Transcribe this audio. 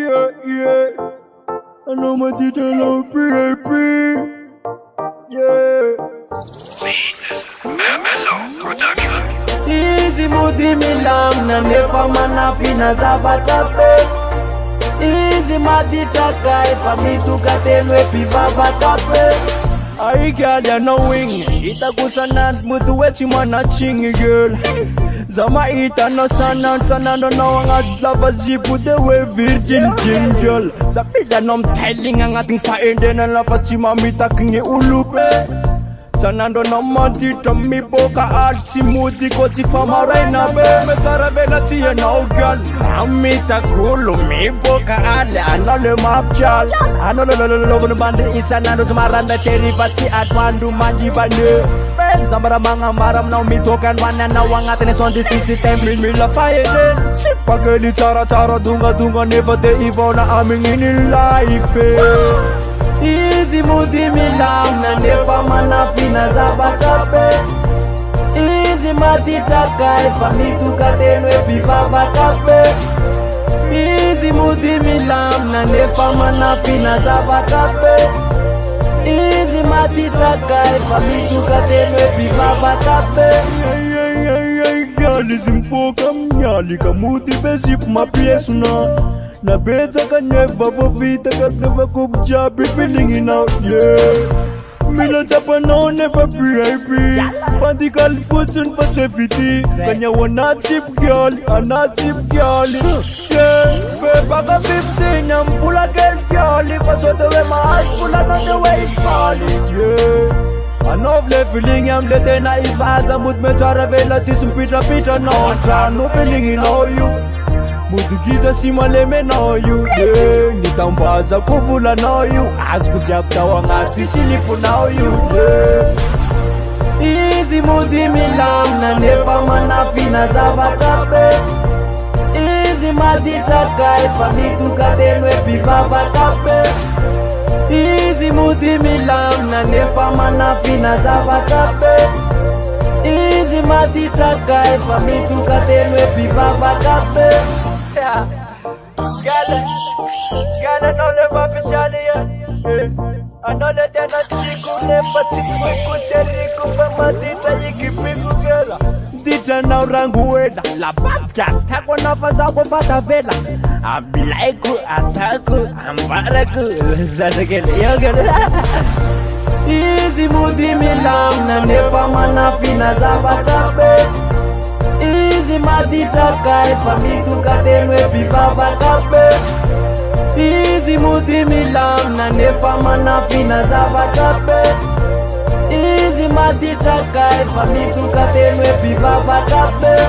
yeah. I know my teacher love PAP. Yeah. MSO Production. Easy mudi milam na nefa manafi na zabatape. Easy madita kai famitu katenwe pivava kape. I girl ya knowing itakusana mutu wechi mana chingi girl. Zama ita no sana no nga lava zipu the way virgin girl. Sapida nom telling ang ating faende na lava chimamita kingi ulupe. Sanando no mandita mi boka art si muti ko si fama reina be. Me sarabela tiya no girl. Amita kulo mi boka ale anole mapchal. Anole lo bande isanando tumaranda teri pati atwandu manji bande. Zambara manga maram na umitokan wana na wangatene son the system mi la paeden. Sipageli cara dunga never the evil na aming in life. Easy mudi milam na nefa manafi na zabatape. Easy matita kai famitu katenwe pivava kape. Easy mudi milam na nefa manafi na zabatape. Easy matita kai famitu katenwe pivava kape. Gali zimfoka mnyali kamuti besip mapiesuna. Na beza kanye babo vita never cook job feeling out, yeah. Mila tapa no never VIP. Pandical fortune for safety. Kanya wana cheap girl, ana cheap girl. Yeah, baba 15, I'm full of girl. Cause what the way my heart full of not the way it's falling, yeah. I know feeling I'm letting na is bad. I'm with me charavela chisum pita no. Try no feeling in all you. Mudugiza simaleme no you, yeah. Nitambaza kuvula no you. Asku japta wangati shilifu no you, yeah. Easy mudi milam na nefa manafi na zabatape. Easy madita kai famitu katenwe pivava kape. Easy mudi milam na nefa manafi na zabatape. Easy madita kai famitu katenwe pivava kape. Gala no le papi chali ya. Anole tena tiku ne patiku kucheli kufa dita yikipiku gela. Dita na rangu weda la bata tako na faza kwa pata vela. Abilaiku ataku ambaraku zadegele yogela. Easy mudi milam na nefa manafi na zabatape. Easy madita kai famitu katenwe pivava kape. Easy mudi milam na nefa manafi na zabatape. Easy madita kai famitu katenwe pivava kape.